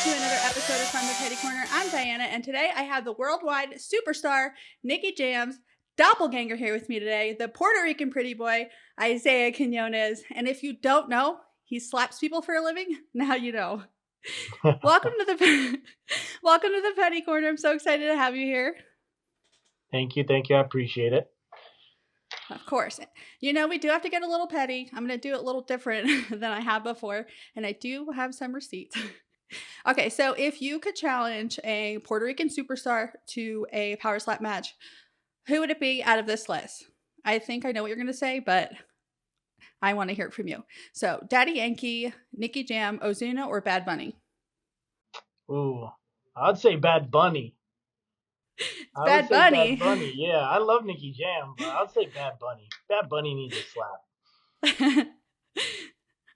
to another episode of From the Petty Corner. I'm Diana, and today I have the worldwide superstar Nicky Jam's doppelganger here with me today, the Puerto Rican pretty boy, Isaih Quinones. And if you don't know, he slaps people for a living. Now you know. Welcome to the Petty Corner. I'm so excited to have you here. Thank you. I appreciate it. Of course. You know, we do have to get a little petty. I'm going to do it a little different than I have before, and I do have some receipts. Okay, so if you could challenge a Puerto Rican superstar to a power slap match, who would it be out of this list? I think I know what you're going to say, but I want to hear it from you. So, Daddy Yankee, Nicky Jam, Ozuna, or Bad Bunny? Ooh, I'd say Bad Bunny. Bad Bunny. Bad Bunny. Yeah, I love Nicky Jam, but I'd say Bad Bunny. Bad Bunny needs a slap.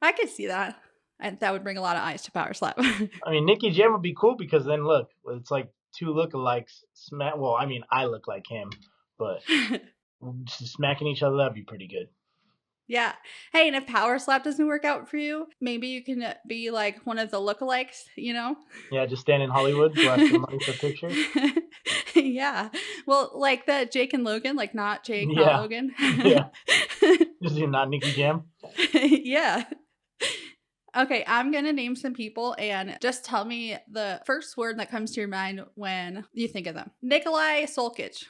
I could see that. And that would bring a lot of eyes to power slap. I mean, Nicky Jam would be cool because then look, it's like two lookalikes. Well, I mean, I look like him, but just smacking each other, that'd be pretty good. Yeah. Hey, and if power slap doesn't work out for you, maybe you can be like one of the lookalikes, you know? Yeah, just stand in Hollywood, go ask for money for pictures. Yeah. Well, like the Jake and Logan, like not Jake, not Logan. Yeah. Just not Nicky Jam. Yeah. Okay, I'm going to name some people and just tell me the first word that comes to your mind when you think of them. Nikolai Solkic.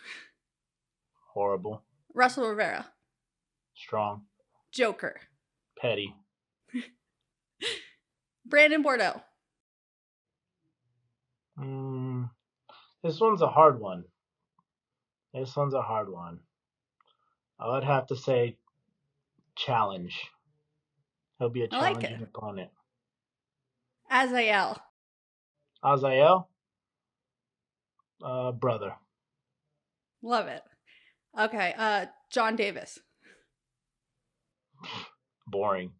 Horrible. Russell Rivera. Strong. Joker. Petty. Brandon Bordeaux. This one's a hard one. I would have to say challenge. He'll be a challenging opponent. Isaih. Brother. Love it. Okay, John Davis. Boring.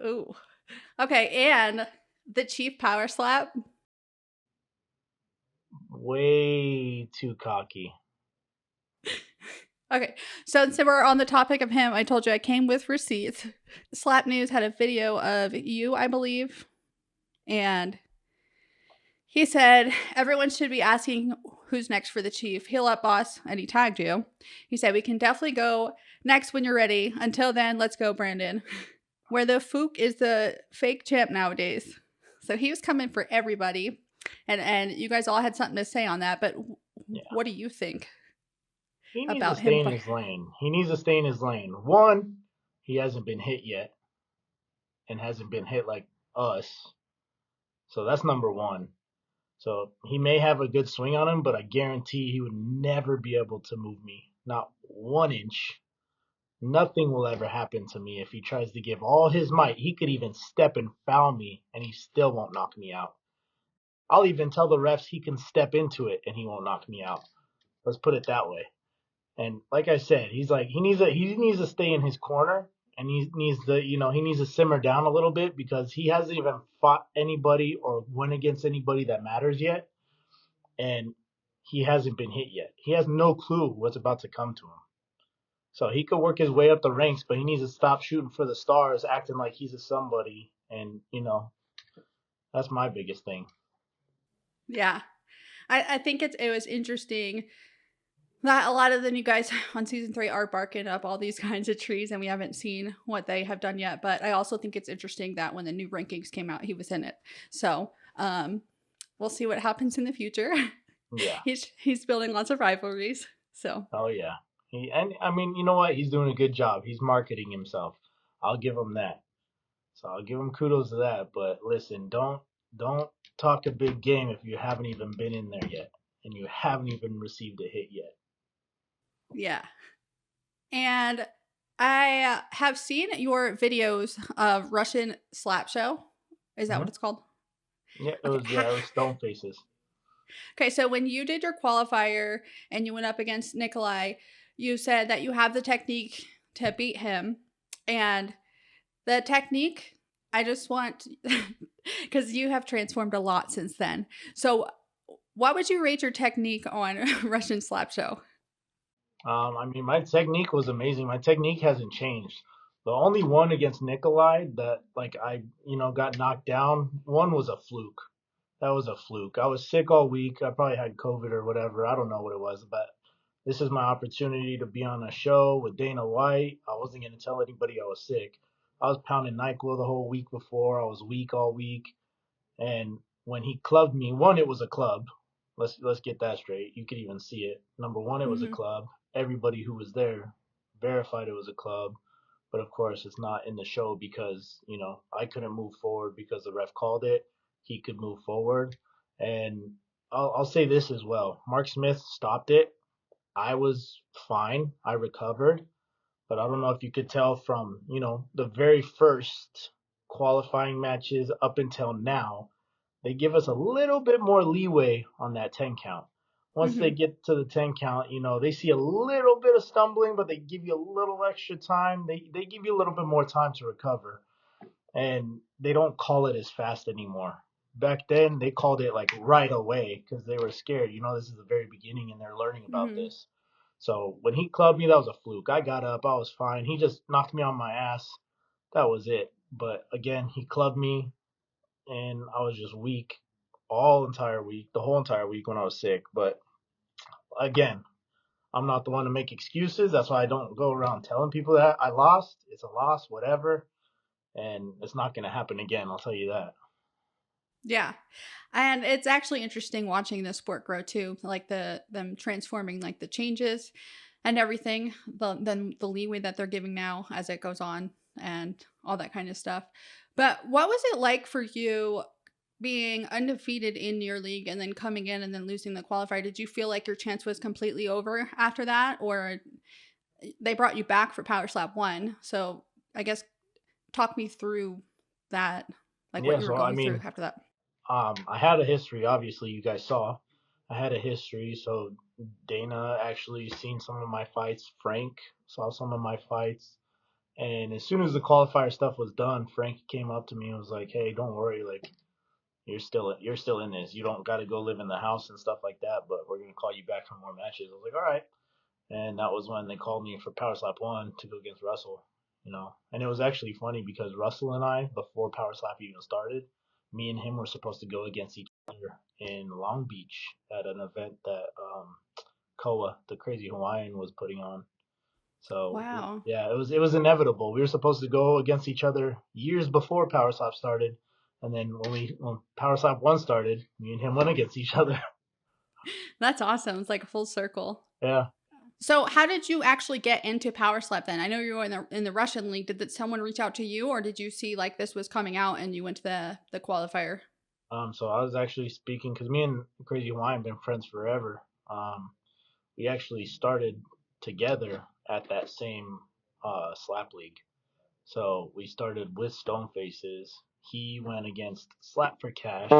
Ooh. Okay, and the Chief Power Slap. Way too cocky. Okay, so since we're on the topic of him, I told you I came with receipts. Slap News had a video of you, I believe, and he said everyone should be asking who's next for the Chief. Heal up, boss, and he tagged you. He said we can definitely go next when you're ready. Until then, let's go, Brandon. Where the Fook is the fake champ nowadays. So he was coming for everybody, and you guys all had something to say on that. But what do you think? He needs to stay in his lane. He needs to stay in his lane. One, he hasn't been hit yet, and hasn't been hit like us. So that's number one. So he may have a good swing on him, but I guarantee he would never be able to move me. Not 1 inch. Nothing will ever happen to me if he tries to give all his might. He could even step and foul me, and he still won't knock me out. I'll even tell the refs he can step into it, and he won't knock me out. Let's put it that way. And like I said, he needs to stay in his corner, and he needs to simmer down a little bit because he hasn't even fought anybody or went against anybody that matters yet, and he hasn't been hit yet. He has no clue what's about to come to him. So he could work his way up the ranks, but he needs to stop shooting for the stars, acting like he's a somebody, and that's my biggest thing. Yeah, I think it was interesting that a lot of the new guys on season 3 are barking up all these kinds of trees, and we haven't seen what they have done yet. But I also think it's interesting that when the new rankings came out, he was in it. So we'll see what happens in the future. Yeah, he's building lots of rivalries. So yeah, I mean, you know what? He's doing a good job. He's marketing himself. I'll give him that. So I'll give him kudos to that. But listen, don't talk a big game if you haven't even been in there yet, and you haven't even received a hit yet. Yeah. And I have seen your videos of Russian Slap Show. Is that what it's called? Yeah, it was Stone Faces. Okay, so when you did your qualifier and you went up against Nikolai, you said that you have the technique to beat him. And the technique, I just want, because you have transformed a lot since then. So what would you rate your technique on Russian Slap Show? I mean, my technique was amazing. My technique hasn't changed. The only one against Nikolai that like I got knocked down, one was a fluke. That was a fluke. I was sick all week. I probably had COVID or whatever. I don't know what it was, but this is my opportunity to be on a show with Dana White. I wasn't going to tell anybody I was sick. I was pounding NyQuil the whole week before. I was weak all week. And when he clubbed me, one, it was a club. Let's get that straight. You could even see it. Number one, it was a club. Everybody who was there verified it was a club. But of course, it's not in the show because, I couldn't move forward because the ref called it. He could move forward. And I'll say this as well. Mark Smith stopped it. I was fine. I recovered. But I don't know if you could tell from, the very first qualifying matches up until now, they give us a little bit more leeway on that 10 count. Once they get to the 10 count, they see a little bit of stumbling, but they give you a little extra time. They give you a little bit more time to recover. And they don't call it as fast anymore. Back then, they called it like right away because they were scared. This is the very beginning and they're learning about this. So when he clubbed me, that was a fluke. I got up. I was fine. He just knocked me on my ass. That was it. But again, he clubbed me and I was just weak the whole entire week when I was sick. But again, I'm not the one to make excuses. That's why I don't go around telling people that I lost. It's a loss, whatever. And it's not going to happen again. I'll tell you that. Yeah. And it's actually interesting watching the sport grow too, like them transforming like the changes and everything, then the leeway that they're giving now as it goes on and all that kind of stuff. But what was it like for you being undefeated in your league and then coming in and then losing the qualifier? Did you feel like your chance was completely over after that, or they brought you back for Power Slap 1? So I guess talk me through that, like what you were going through after that. I had a history. Obviously, you guys saw. I had a history. So Dana actually seen some of my fights. Frank saw some of my fights. And as soon as the qualifier stuff was done, Frank came up to me and was like, "Hey, don't worry. Like, you're still in this. You don't got to go live in the house and stuff like that. But we're gonna call you back for more matches." I was like, "All right." And that was when they called me for Power Slap 1 to go against Russell. And it was actually funny because Russell and I, before Power Slap even started, me and him were supposed to go against each other in Long Beach at an event that Koa, the Crazy Hawaiian, was putting on. So wow, yeah, it was inevitable. We were supposed to go against each other years before Power Slap started, and then when Power Slap 1 started, me and him went against each other. that's awesome. It's like a full circle. Yeah. So how did you actually get into Power Slap then? I know you were in the Russian league. Did someone reach out to you, or did you see like this was coming out and you went to the qualifier? So I was actually speaking because me and Crazy Hawaiian been friends forever. We actually started together at that same slap league. So we started with Stone Faces. He went against Slap for Cash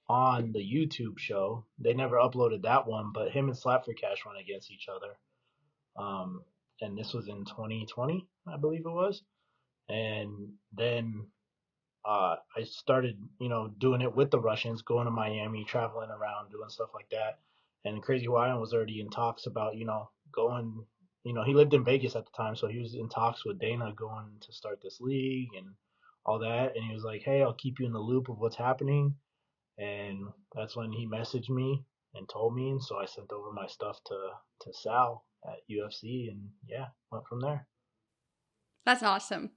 on the YouTube show. They never uploaded that one, but him and Slap for Cash went against each other. And this was in 2020, I believe it was. And then I started, doing it with the Russians, going to Miami, traveling around, doing stuff like that. And Crazy Hawaiian was already in talks about, going. He lived in Vegas at the time, so he was in talks with Dana going to start this league and all that. And he was like, "Hey, I'll keep you in the loop of what's happening." And that's when he messaged me and told me, and so I sent over my stuff to Sal at UFC, and yeah, went from there. That's awesome.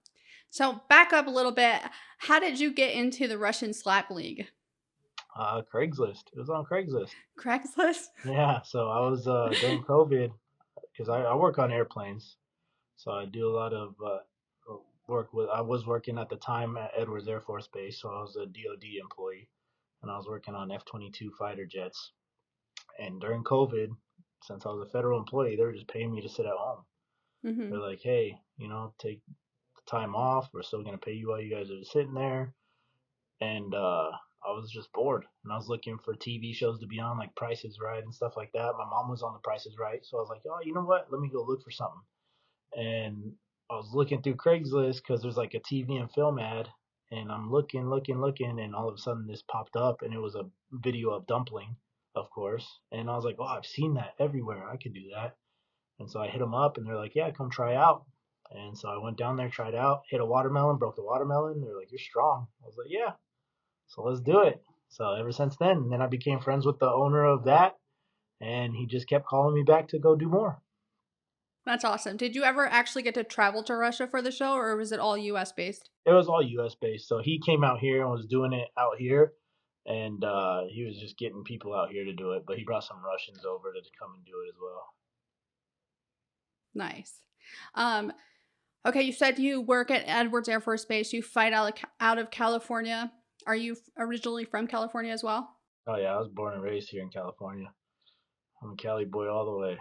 So back up a little bit. How did you get into the Russian slap league? Craigslist. It was on Craigslist. Craigslist? Yeah, so I was during COVID because I work on airplanes, so I do a lot of work with. I was working at the time at Edwards Air Force Base, so I was a DoD employee, and I was working on F-22 fighter jets. And during COVID, since I was a federal employee, they were just paying me to sit at home. They're like, "Hey, take the time off. We're still gonna pay you while you guys are sitting there." And I was just bored, and I was looking for TV shows to be on, like Price is Right and stuff like that. My mom was on The Price is Right, so I was like, "Oh, you know what? Let me go look for something." And I was looking through Craigslist because there's like a TV and film ad, and I'm looking, and all of a sudden this popped up, and it was a video of Dumpling, of course. And I was like, "Oh, I've seen that everywhere. I could do that." And so I hit them up, and they're like, "Yeah, come try out." And so I went down there, tried out, hit a watermelon, broke the watermelon. They're like, "You're strong." I was like, "Yeah." So let's do it. So ever since then I became friends with the owner of that, and he just kept calling me back to go do more. That's awesome. Did you ever actually get to travel to Russia for the show, or was it all US based? It was all U.S. based. So he came out here and was doing it out here, and he was just getting people out here to do it. But he brought some Russians over to come and do it as well. Nice. Um, okay, you said you work at Edwards Air Force Base. You fight out of California. Are you originally from California as well? Oh yeah, I was born and raised here in California. I'm a Cali boy all the way.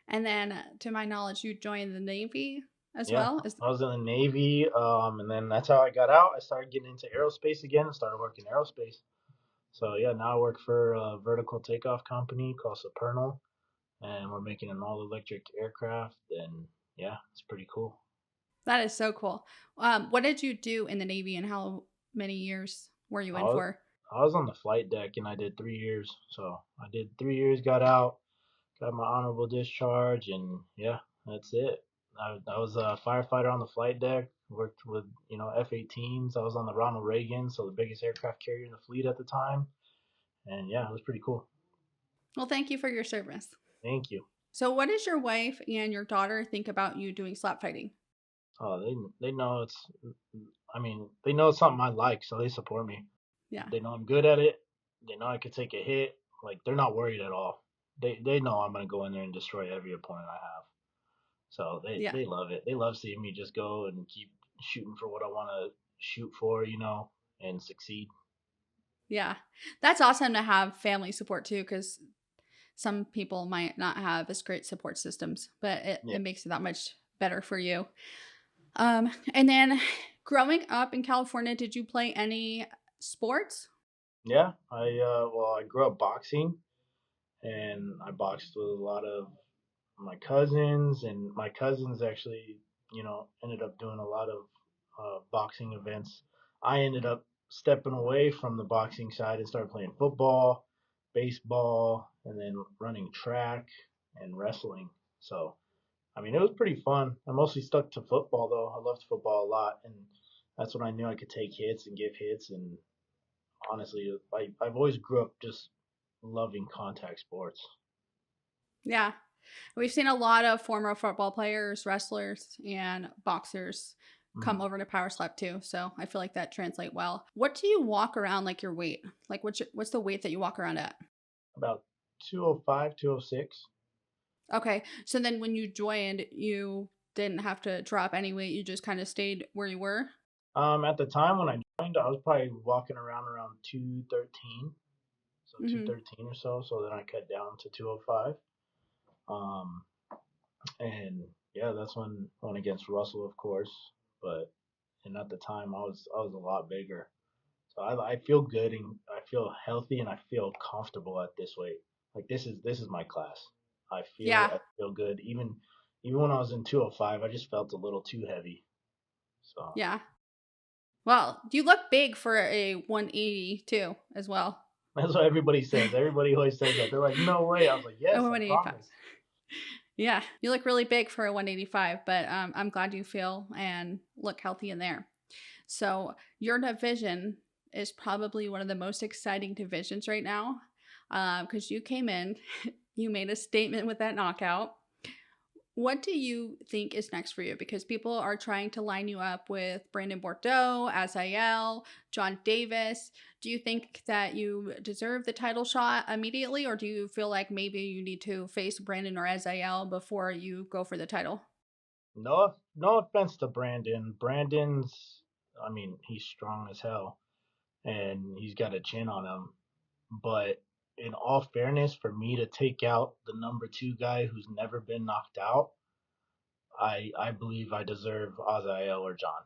And then, to my knowledge, you joined the Navy as Yeah, well. I was in the Navy, and then that's how I got out. I started getting into aerospace again and started working aerospace. So yeah, now I work for a vertical takeoff company called Supernal, and we're making an all electric aircraft, and yeah, it's pretty cool. That is so cool. What did you do in the Navy, and how many years were you I in was, for? I was on the flight deck and I did 3 years. So I did 3 years, got out, got my honorable discharge, and yeah, that's it. I was a firefighter on the flight deck, worked with, F-18s. I was on the Ronald Reagan, so the biggest aircraft carrier in the fleet at the time. And yeah, it was pretty cool. Well, thank you for your service. Thank you. So, what does your wife and your daughter think about you doing slap fighting? Oh, they know they know it's something I like, so they support me. Yeah. They know I'm good at it. They know I could take a hit. Like they're not worried at all. They know I'm gonna go in there and destroy every opponent I have. So Yeah. they love it. They love seeing me just go and keep shooting for what I want to shoot for, and succeed. Yeah. That's awesome to have family support too, because some people might not have as great support systems, but Yeah, it makes it that much better for you. And then growing up in California, did you play any sports? yeah. I grew up boxing, and I boxed with a lot of my cousins, and my cousins actually, ended up doing a lot of boxing events. I ended up stepping away from the boxing side and started playing football, baseball, and then running track and wrestling. So, I mean, it was pretty fun. I mostly stuck to football though. I loved football a lot, and that's when I knew I could take hits and give hits. And honestly, I've always grew up just loving contact sports. Yeah. We've seen a lot of former football players, wrestlers, and boxers come Mm. over to Power Slap too. So I feel like that translate well. What do you walk around like your weight? Like what's the weight that you walk around at? About 205, 206. Okay. So then when you joined, you didn't have to drop any weight. You just kind of stayed where you were. At the time when I joined, I was probably walking around 213, so Mm-hmm. 213 or so. So then I cut down to 205. Um, and yeah, that's when went against Russell, of course. But and at the time, I was a lot bigger. So I feel good and I feel healthy and I feel comfortable at this weight. Like this is my class. Yeah. I feel good. Even when I was in 205, I just felt a little too heavy. So Yeah. Well, you look big for a 180 too, as well. that's what everybody says. Everybody always says that. They're like, "No way." I was like, Oh, "Yes, I 185. promise." Yeah, you look really big for a 185, but I'm glad you feel and look healthy in there. So your division is probably one of the most exciting divisions right now because you came in, you made a statement with that knockout. What do you think is next for you? Because people are trying to line you up with Brandon Bordeaux, Isaih, John Davis. Do you think that you deserve the title shot immediately, or do you feel like maybe you need to face Brandon or Isaih before you go for the title? No offense to Brandon. I mean, he's strong as hell and he's got a chin on him. But in all fairness, for me to take out the number two guy who's never been knocked out, I believe I deserve Azael or John.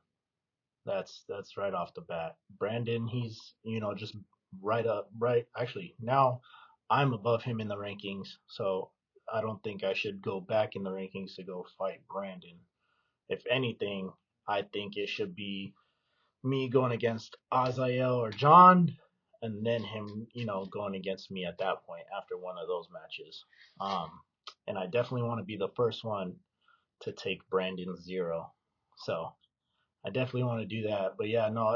That's right off the bat. Brandon, he's just right up right. Actually, now I'm above him in the rankings, so I don't think I should go back in the rankings to go fight Brandon. If anything, I think it should be me going against Azael or John, and then him, going against me at that point after one of those matches. Um, and I definitely want to be the first one to take Brandon's 0. So I definitely want to do that. But yeah, no,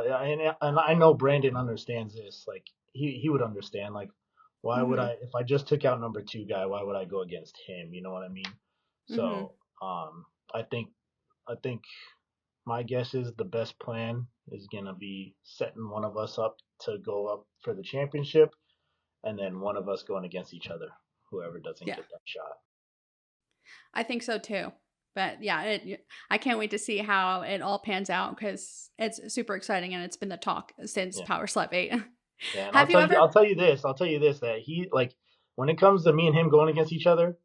and I know Brandon understands this. Like he would understand. Like, why would Mm-hmm. I, if I just took out number 2 guy, why would I go against him? You know what I mean? Mm-hmm. So I think I think my guess is the best plan is gonna be setting one of us up to go up for the championship, and then one of us going against each other, whoever doesn't Yeah, get that shot. I think so too. But yeah, I can't wait to see how it all pans out because it's super exciting and it's been the talk since Yeah. Power Slap 8. Yeah, and Have you ever? I'll tell you this that he like when it comes to me and him going against each other,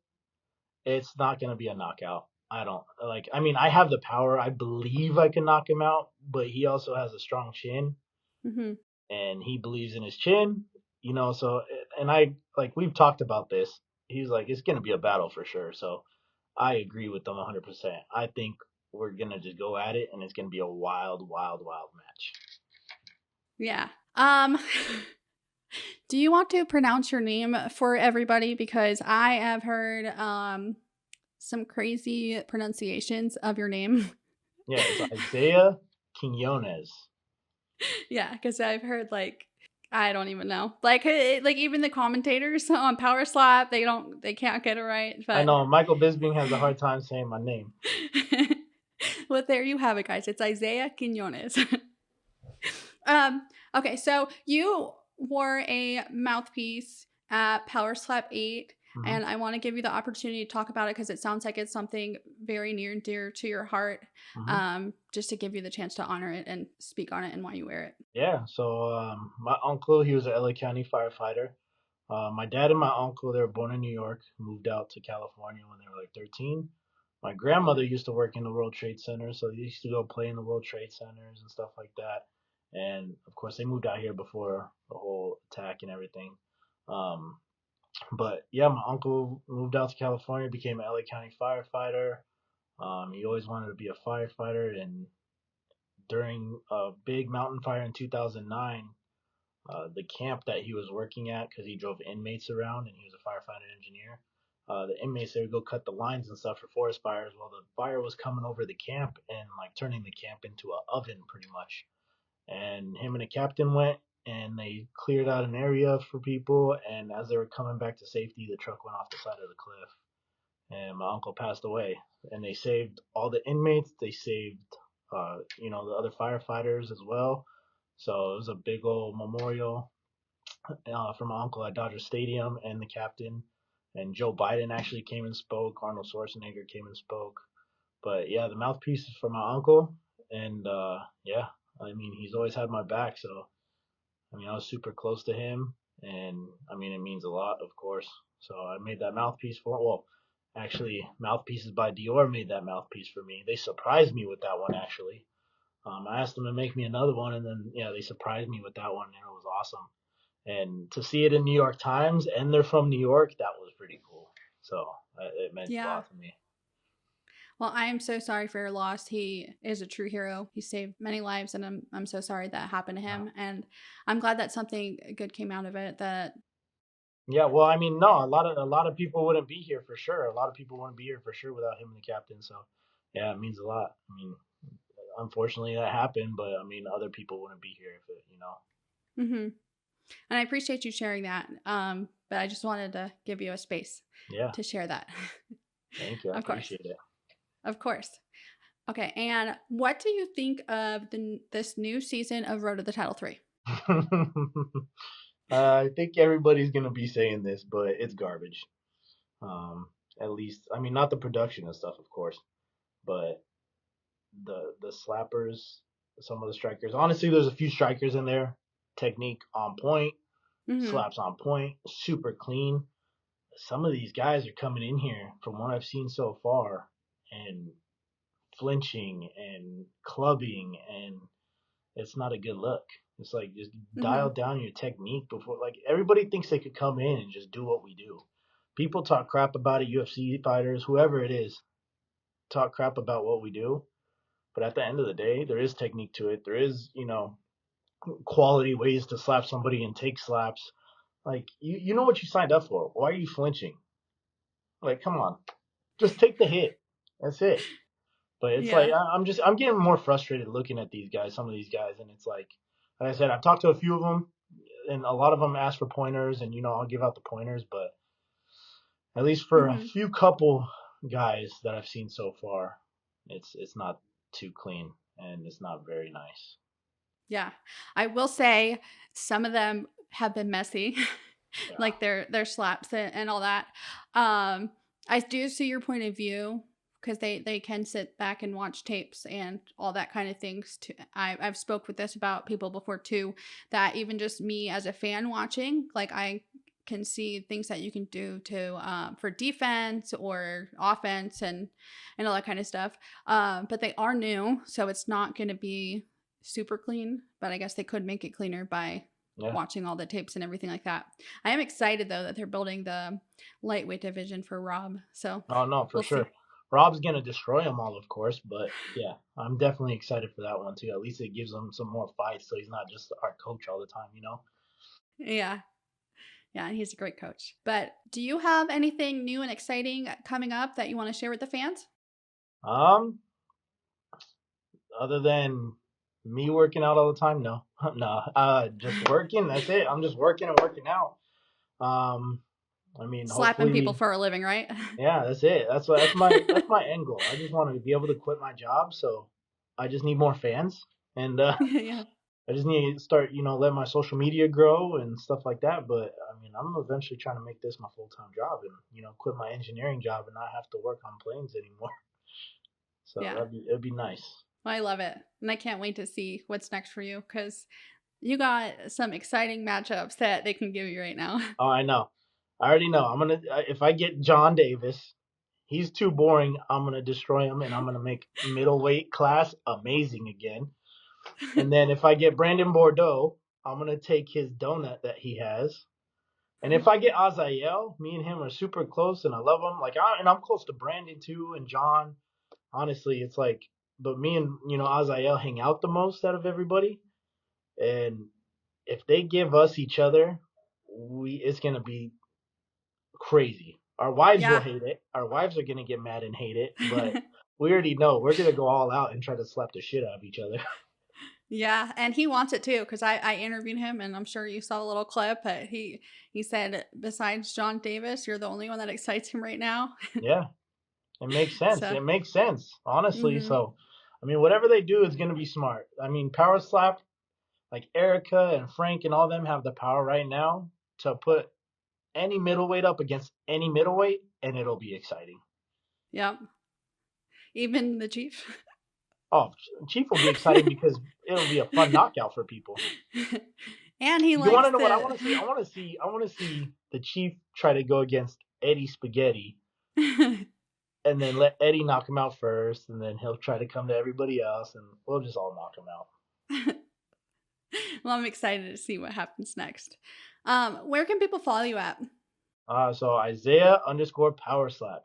it's not gonna be a knockout. I don't like. I mean, I have the power. I believe I can knock him out, but he also has a strong chin, Mm-hmm. and he believes in his chin. So and I like we've talked about this. He's like it's gonna be a battle for sure. So I agree with them 100%. I think we're gonna just go at it, and it's gonna be a wild, wild, wild match. Yeah. Do you want to pronounce your name for everybody? Because I have heard some crazy pronunciations of your name. Yeah, it's Isaih Quinones. Yeah, because I've heard like I don't even know. Like even the commentators on Power Slap, they can't get it right. I But know Michael Bisping has a hard time saying my name. well, there you have it, guys. It's Isaiah Quinones. um. Okay, so you wore a mouthpiece at Power Slap 8, Mm-hmm. and I want to give you the opportunity to talk about it because it sounds like it's something very near and dear to your heart. Mm-hmm. Just to give you the chance to honor it and speak on it and why you wear it. Yeah, so my uncle, he was an LA County firefighter. My dad and my uncle, they were born in New York, moved out to California when they were like 13. My grandmother used to work in the World Trade Center, so they used to go play in the World Trade Centers and stuff like that. And of course, they moved out here before the whole attack and everything. Um, but yeah, my uncle moved out to California, became an LA County firefighter. He always wanted to be a firefighter, and during a big mountain fire in 2009, the camp that he was working at, because he drove inmates around and he was a firefighter engineer, the inmates, they would go cut the lines and stuff for forest fires. Well, the fire was coming over the camp and like turning the camp into an oven pretty much. And him and the captain went and they cleared out an area for people. And as they were coming back to safety, the truck went off the side of the cliff and my uncle passed away. And they saved all the inmates. They saved, the other firefighters as well. So it was a big old memorial for my uncle at Dodger Stadium and the captain. And Joe Biden actually came and spoke. Arnold Schwarzenegger came and spoke. But yeah, the mouthpiece is for my uncle. And yeah, I mean, he's always had my back. So, I mean, I was super close to him. And I mean, it means a lot, of course. So I made that mouthpiece for, well, actually, Mouthpieces by Dior made that mouthpiece for me. They surprised me with that one, actually. I asked them to make me another one, and then, yeah, they surprised me with that one, and it was awesome. And to see it in New York Times, and they're from New York, that was pretty cool. So it meant a Yeah. lot to me. Well, I am so sorry for your loss. He is a true hero. He saved many lives, and I'm so sorry that happened to him. And I'm glad that something good came out of it. That Yeah, well, I mean, no, a lot of people wouldn't be here for sure. A lot of people wouldn't be here for sure without him and the captain. So, yeah, it means a lot. I mean, unfortunately that happened, but I mean, other people wouldn't be here if it. mm-hmm. And I appreciate you sharing that. But I just wanted to give you a space Yeah, to share that. thank you. I Of course, appreciate it. of course. Okay, and what do you think of this new season of Road to the Title 3? I think everybody's gonna be saying this, but it's garbage. Um, at least, I mean, not the production and stuff, of course, but the slappers, some of the strikers. Honestly, there's a few strikers in there. Technique on point, Mm-hmm. slaps on point, super clean. Some of these guys are coming in here, from what I've seen so far, and flinching and clubbing, and it's not a good look. It's like just Mm-hmm. dial down your technique before. Like everybody thinks they could come in and just do what we do. People talk crap about it. UFC fighters, whoever it is, talk crap about what we do. But at the end of the day, there is technique to it. There is, quality ways to slap somebody and take slaps. Like you know what you signed up for. Why are you flinching? Like, come on, just take the hit. That's it. But it's like Yeah. I'm getting more frustrated looking at these guys, some of these guys, and it's like I said, I've talked to a few of them, and a lot of them ask for pointers, and I'll give out the pointers, but at least for a Hmm. few couple guys that I've seen so far, it's not too clean and it's not very nice. Yeah. I will say some of them have been messy, Yeah. like their slaps and all that. Um, I do see your point of view because they can sit back and watch tapes and all that kind of things. Too. I've spoke with this about people before too. That even just me as a fan watching, like I can see things that you can do to for defense or offense and all that kind of stuff. But they are new, so it's not going to be super clean, but I guess they could make it cleaner by watching all the tapes and everything like that. I am excited though that they're building the lightweight division for Rob. So Oh no, for we'll sure. see. Rob's gonna destroy them all, of course, but yeah, I'm definitely excited for that one too. At least it gives him some more fights, so he's not just our coach all the time. Yeah. Yeah, he's a great coach. But do you have anything new and exciting coming up that you want to share with the fans? Um, other than me working out all the time, no, no, just working. That's it. I'm just working and working out. Um, I mean, Slapping people hopefully, for a living, right? yeah, that's it. That's my end goal. I just want to be able to quit my job, so I just need more fans, and Yeah. I just need to start, let my social media grow and stuff like that. But I mean, I'm eventually trying to make this my full time job and quit my engineering job and not have to work on planes anymore. So Yeah. it'd be nice. I love it. And I can't wait to see what's next for you because you got some exciting matchups that they can give you right now. Oh, I know. I already know. I'm gonna if I get John Davis, he's too boring. I'm gonna destroy him and I'm gonna make middleweight class amazing again. And then if I get Brandon Bordeaux, I'm gonna take his donut that he has. And if I get Isaih, me and him are super close, and I love him. And I'm close to Brandon too, and John. Honestly, it's like, but me and Isaih hang out the most out of everybody. And if they give us each other, it's gonna be crazy. Our wives will Yeah. hate it. Our wives are gonna get mad and hate it, but we already know we're gonna go all out and try to slap the shit out of each other. Yeah, and he wants it too because I interviewed him, and I'm sure you saw the little clip. But he said, besides John Davis, you're the only one that excites him right now. Yeah, it makes sense. So, It makes sense, honestly. hmm So, I mean, whatever they do is gonna be smart. I mean, power slap, like Erica and Frank and all them have the power right now to put any middleweight up against any middleweight, and it'll be exciting. yep. Even the chief. Oh, Chief will be exciting because it'll be a fun knockout for people. And he You want likes to know what I the. want to see? I want to see the Chief try to go against Eddie Spaghetti, and then let Eddie knock him out first, and then he'll try to come to everybody else, and we'll just all knock him out. Well, I'm excited to see what happens next. Where can people follow you at? So Isaih_power slap.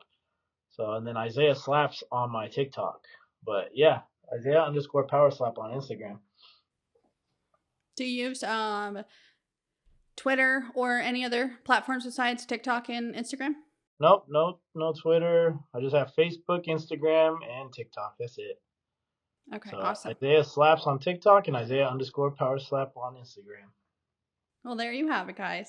So and then Isaiah slaps on my TikTok. But yeah, Isaiah_power slap on Instagram. Do you use Twitter or any other platforms besides TikTok and Instagram? Nope, no Twitter. I just have Facebook, Instagram, and TikTok. That's it. Okay, So awesome. Isaiah slaps on TikTok and Isaiah_power slap on Instagram. Well, there you have it, guys.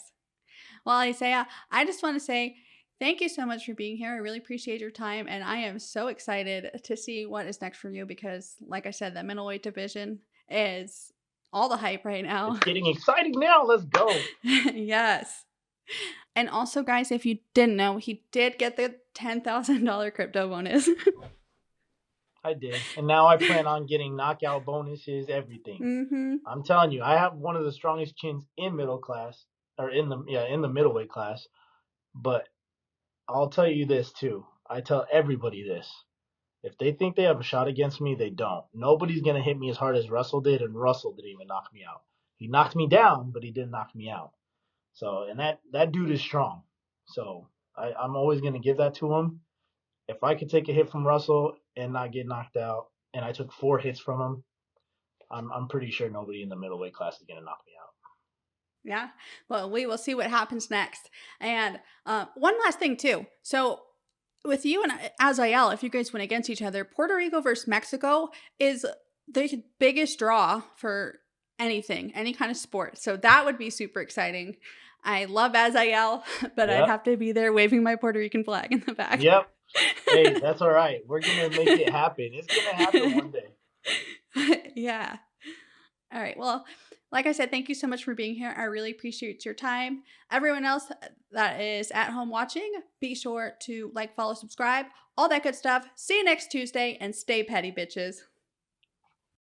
Well, Isaiah, I just want to say thank you so much for being here. I really appreciate your time, and I am so excited to see what is next for you because, like I said, the middleweight division is all the hype right now. It's getting exciting now. Let's go. Yes. And also, guys, if you didn't know, he did get the $10,000 crypto bonus. I did. And now I plan on getting knockout bonuses, everything. Mm-hmm. I'm telling you, I have one of the strongest chins in middle class, or in the middleweight class. But I'll tell you this too. I tell everybody this. If they think they have a shot against me, they don't. Nobody's gonna hit me as hard as Russell did, and Russell didn't even knock me out. He knocked me down, but he didn't knock me out. So, and that dude is strong. So I'm always gonna give that to him. If I could take a hit from Russell and not get knocked out, and I took 4 hits from him, I'm pretty sure nobody in the middleweight class is gonna knock me out. Yeah. Well, we will see what happens next. And one last thing, too. So with you and Isaih, if you guys went against each other, Puerto Rico versus Mexico is the biggest draw for anything, any kind of sport. So that would be super exciting. I love Isaih, but I'd have to be there waving my Puerto Rican flag in the back. Yep. Hey, that's all right. We're going to make it happen. It's going to happen one day. Yeah. All right. Well, like I said, thank you so much for being here. I really appreciate your time. Everyone else that is at home watching, be sure to like, follow, subscribe, all that good stuff. See you next Tuesday, and stay petty, bitches.